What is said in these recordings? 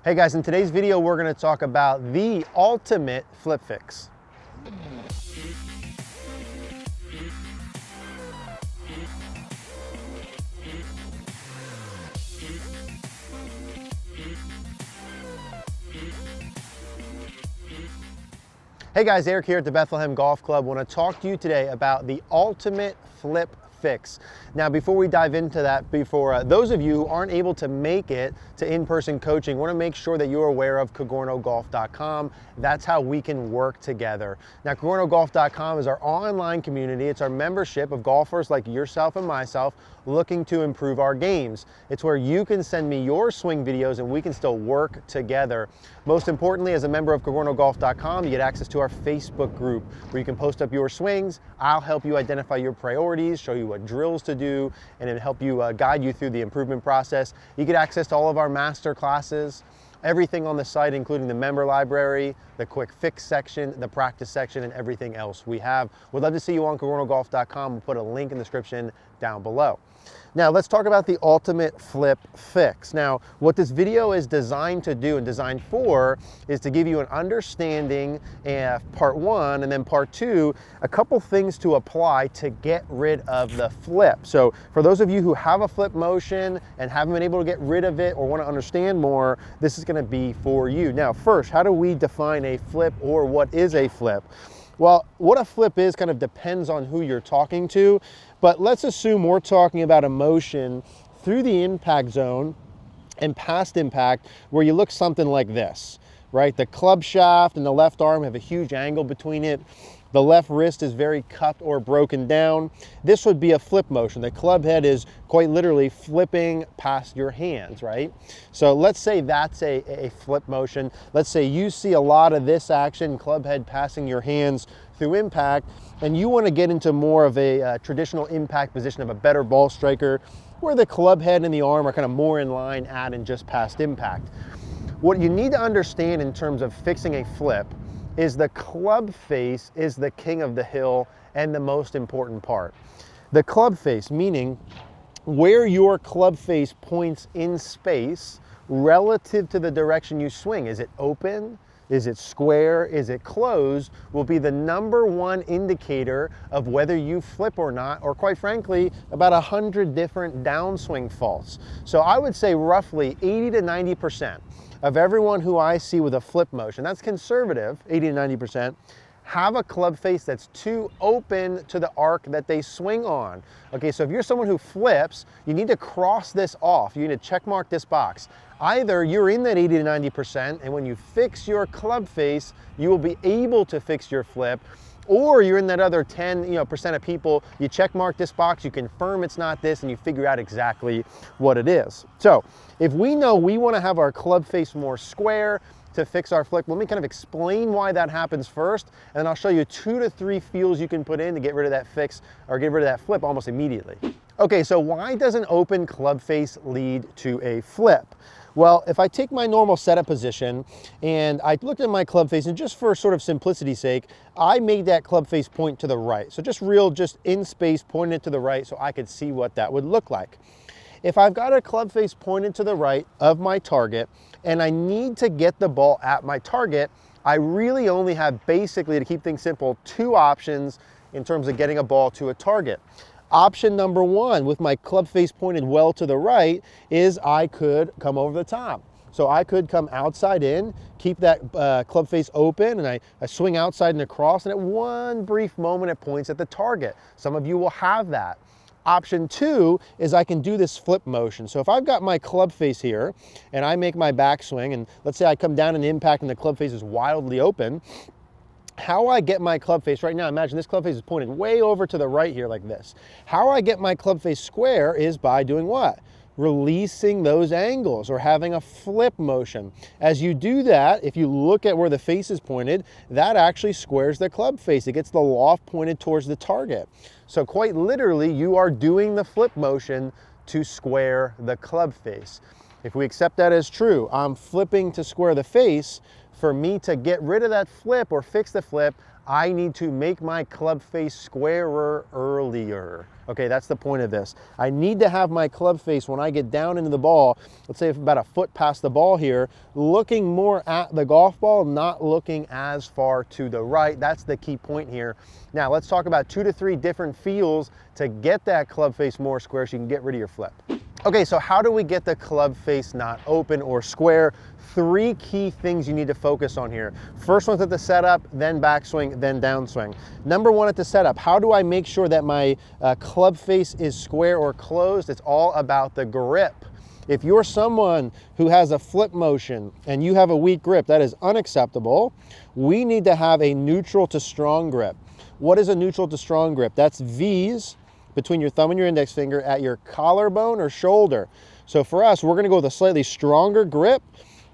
Hey guys, in today's video, we're going to talk about the ultimate flip fix. Hey guys, Eric here at the Bethlehem Golf Club. I want to talk to you today about the ultimate flip fix. Now, before we dive into that, those of you who aren't able to make it to in-person coaching, want to make sure that you're aware of CogornoGolf.com. That's how we can work together. Now, CogornoGolf.com is our online community. It's our membership of golfers like yourself and myself looking to improve our games. It's where you can send me your swing videos and we can still work together. Most importantly, as a member of CogornoGolf.com, you get access to our Facebook group where you can post up your swings. I'll help you identify your priorities, show you what drills to do, and then help you guide you through the improvement process. You get access to all of our master classes, everything on the site, including the member library, the quick fix section, the practice section, and everything else we have. We'd love to see you on CogornoGolf.com. We'll put a link in the description down below. Now let's talk about the ultimate flip fix. Now, what this video is designed to do and designed for is to give you an understanding, part one, and then part two, a couple things to apply to get rid of the flip. So for those of you who have a flip motion and haven't been able to get rid of it or want to understand more, this is going to be for you. Now, first, how do we define a flip, or what is a flip? Well, what a flip is kind of depends on who you're talking to, but let's assume we're talking about a motion through the impact zone and past impact where you look something like this, right? The club shaft and the left arm have a huge angle between it. The left wrist is very cupped or broken down. This would be a flip motion. The club head is quite literally flipping past your hands, right? So let's say that's a flip motion. Let's say you see a lot of this action, club head passing your hands through impact, and you want to get into more of a traditional impact position of a better ball striker where the club head and the arm are kind of more in line at and just past impact. What you need to understand in terms of fixing a flip is the club face is the king of the hill and the most important part. The club face, meaning where your club face points in space relative to the direction you swing. Is it open? Is it square? Is it closed? Will be the #1 indicator of whether you flip or not, or quite frankly, about 100 different downswing faults. So I would say roughly 80 to 90% of everyone who I see with a flip motion, that's conservative, 80 to 90%, have a club face that's too open to the arc that they swing on. Okay, so if you're someone who flips, you need to cross this off. You need to check mark this box. Either you're in that 80 to 90%, and when you fix your club face, you will be able to fix your flip, or you're in that other 10% of people, you check mark this box, you confirm it's not this, and you figure out exactly what it is. So if we know we want to have our club face more square to fix our flip, let me kind of explain why that happens first, and then I'll show you 2 to 3 feels you can put in to get rid of that fix or get rid of that flip almost immediately. Okay, so why does an open club face lead to a flip? Well, if I take my normal setup position and I looked at my club face, and just for sort of simplicity's sake, I made that club face point to the right. So just in space, pointing it to the right so I could see what that would look like. If I've got a club face pointed to the right of my target and I need to get the ball at my target, I really only have, basically, to keep things simple, 2 options in terms of getting a ball to a target. Option #1, with my club face pointed well to the right, is I could come over the top. So I could come outside in, keep that club face open, and I swing outside and across, and at one brief moment it points at the target. Some of you will have that. Option 2 is I can do this flip motion. So if I've got my club face here and I make my backswing, and let's say I come down in impact and the club face is wildly open, how I get my club face right now, imagine this club face is pointed way over to the right here like this. How I get my club face square is by doing what? Releasing those angles or having a flip motion. As you do that, if you look at where the face is pointed, that actually squares the club face. It gets the loft pointed towards the target. So quite literally, you are doing the flip motion to square the club face. If we accept that as true, I'm flipping to square the face. For me to get rid of that flip or fix the flip, I need to make my club face squarer earlier. Okay, that's the point of this. I need to have my club face when I get down into the ball, let's say about a foot past the ball here, looking more at the golf ball, not looking as far to the right. That's the key point here. Now let's talk about 2 to 3 different feels to get that club face more square so you can get rid of your flip. Okay, so how do we get the club face not open or square? 3 key things you need to focus on here. First one's at the setup, then backswing, then downswing. Number 1 at the setup, how do I make sure that my club face is square or closed? It's all about the grip. If you're someone who has a flip motion and you have a weak grip, that is unacceptable. We need to have a neutral to strong grip. What is a neutral to strong grip? That's V's between your thumb and your index finger at your collarbone or shoulder. So for us, we're gonna go with a slightly stronger grip,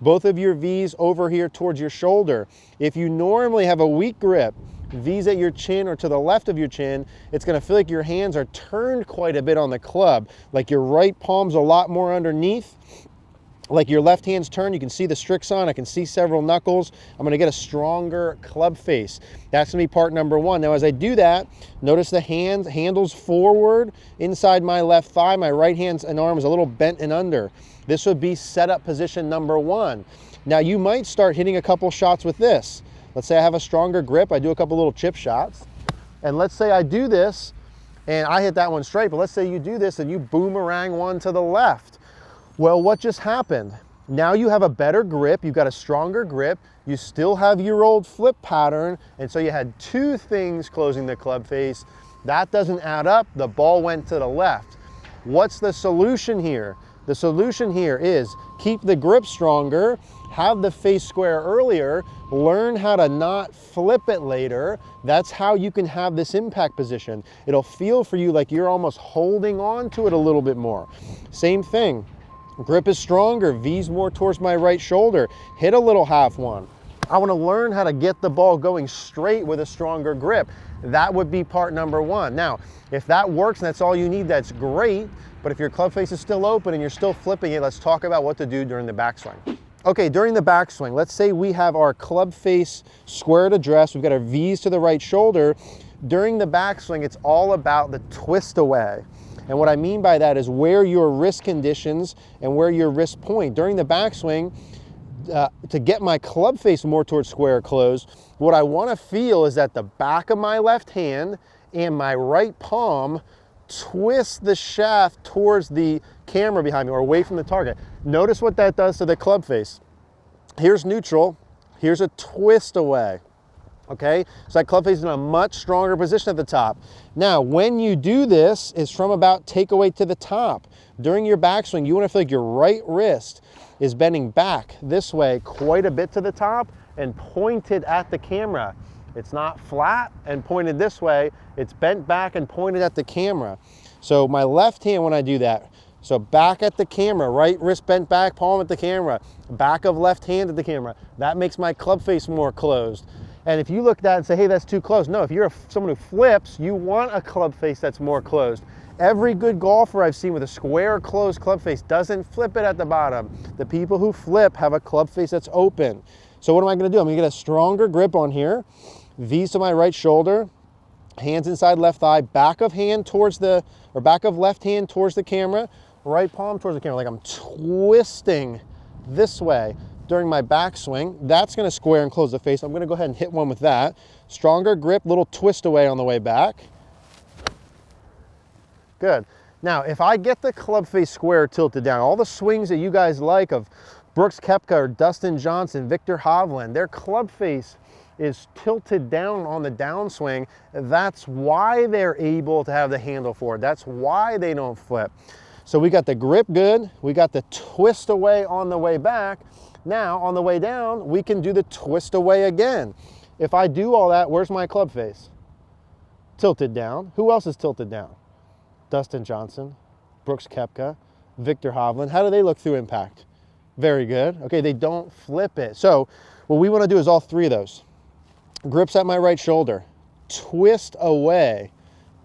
both of your V's over here towards your shoulder. If you normally have a weak grip, V's at your chin or to the left of your chin, it's gonna feel like your hands are turned quite a bit on the club, like your right palm's a lot more underneath, like your left hand's turned. You can see the Strixon, I can see several knuckles. I'm gonna get a stronger club face. That's gonna be part number 1. Now as I do that, notice the handles forward inside my left thigh, my right hand and arm is a little bent and under. This would be setup position number 1. Now you might start hitting a couple shots with this. Let's say I have a stronger grip, I do a couple little chip shots, and let's say I do this and I hit that one straight, but let's say you do this and you boomerang one to the left. Well, what just happened? Now you have a better grip, you've got a stronger grip, you still have your old flip pattern, and so you had 2 things closing the club face. That doesn't add up, the ball went to the left. What's the solution here? The solution here is keep the grip stronger, have the face square earlier, learn how to not flip it later. That's how you can have this impact position. It'll feel for you like you're almost holding on to it a little bit more. Same thing. Grip is stronger, V's more towards my right shoulder. Hit a little half one. I want to learn how to get the ball going straight with a stronger grip. That would be part number 1. Now, if that works and that's all you need, that's great. But if your club face is still open and you're still flipping it, let's talk about what to do during the backswing. Okay, during the backswing, let's say we have our club face squared addressed, we've got our V's to the right shoulder. During the backswing, it's all about the twist away. And what I mean by that is where your wrist conditions and where your wrist point. During the backswing, to get my club face more towards square closed, what I want to feel is that the back of my left hand and my right palm twist the shaft towards the camera behind me or away from the target. Notice what that does to the club face. Here's neutral, here's a twist away. Okay, so that club face is in a much stronger position at the top. Now, when you do this, is from about takeaway to the top. During your backswing, you want to feel like your right wrist is bending back this way quite a bit to the top and pointed at the camera. It's not flat and pointed this way, it's bent back and pointed at the camera. So my left hand when I do that, so back at the camera, right wrist bent back, palm at the camera, back of left hand at the camera. That makes my club face more closed. And if you look at that and say, hey, that's too close. No, if you're someone who flips, you want a club face that's more closed. Every good golfer I've seen with a square closed club face doesn't flip it at the bottom. The people who flip have a club face that's open. So what am I gonna do? I'm gonna get a stronger grip on here. V's to my right shoulder, hands inside left thigh, back of hand towards the, or back of left hand towards the camera, right palm towards the camera, like I'm twisting this way. During my backswing, that's gonna square and close the face. I'm gonna go ahead and hit one with that. Stronger grip, little twist away on the way back. Good. Now, if I get the club face square tilted down, all the swings that you guys like of Brooks Koepka or Dustin Johnson, Viktor Hovland, their club face is tilted down on the downswing. That's why they're able to have the handle for it. That's why they don't flip. So we got the grip good, we got the twist away on the way back. Now, on the way down, we can do the twist away again. If I do all that, where's my club face? Tilted down. Who else is tilted down? Dustin Johnson, Brooks Koepka, Viktor Hovland. How do they look through impact? Very good. Okay, they don't flip it. So what we want to do is all 3 of those. Grips at my right shoulder, twist away,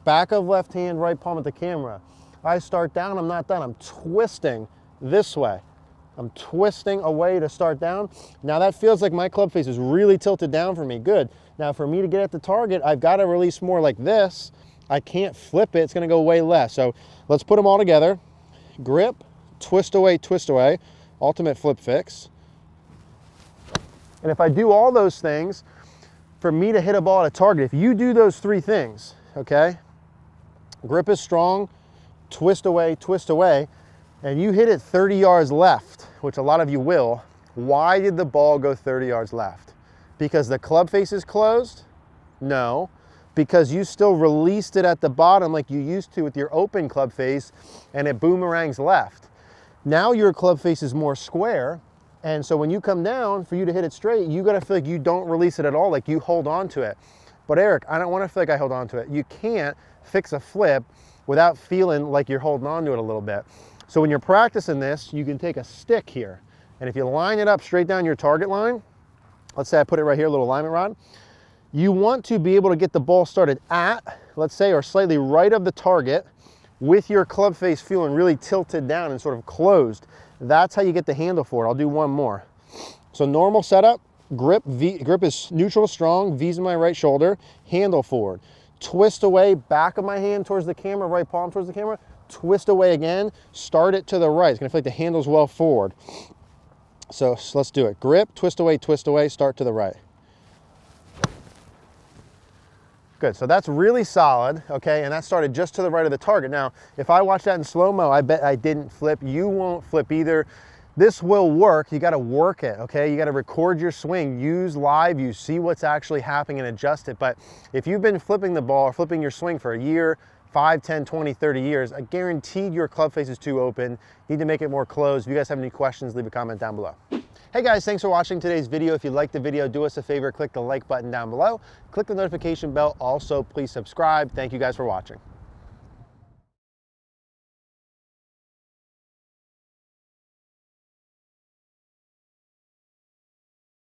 back of left hand, right palm at the camera. If I start down, I'm not done. I'm twisting this way. I'm twisting away to start down. Now that feels like my club face is really tilted down for me. Good. Now for me to get at the target, I've got to release more like this. I can't flip it. It's going to go way less. So let's put them all together. Grip, twist away, ultimate flip fix. And if I do all those things, for me to hit a ball at a target, if you do those 3 things, okay, grip is strong, twist away, and you hit it 30 yards left, which a lot of you will, why did the ball go 30 yards left? Because the club face is closed? No. Because you still released it at the bottom like you used to with your open club face, and it boomerangs left. Now your club face is more square, and so when you come down, for you to hit it straight, you gotta feel like you don't release it at all, like you hold on to it. But Eric, I don't wanna feel like I hold on to it. You can't fix a flip without feeling like you're holding on to it a little bit. So when you're practicing this, you can take a stick here, and if you line it up straight down your target line, let's say I put it right here, a little alignment rod, you want to be able to get the ball started at, let's say, or slightly right of the target with your club face feeling really tilted down and sort of closed. That's how you get the handle for it. I'll do one more. So normal setup, grip is neutral strong, V's in my right shoulder, handle forward. Twist away, back of my hand towards the camera, right palm towards the camera, twist away again, start it to the right. It's gonna feel like the handle's well forward. So let's do it. Grip, twist away, start to the right. Good, so that's really solid, okay, and that started just to the right of the target. Now, if I watch that in slow-mo, I bet I didn't flip. You won't flip either. This will work. You gotta work it, okay? You gotta record your swing, use live, you see what's actually happening and adjust it. But if you've been flipping the ball or flipping your swing for a year, 5, 10, 20, 30 years, I guaranteed your club face is too open. You need to make it more closed. If you guys have any questions, leave a comment down below. Hey guys, thanks for watching today's video. If you liked the video, do us a favor, click the like button down below. Click the notification bell. Also, please subscribe. Thank you guys for watching.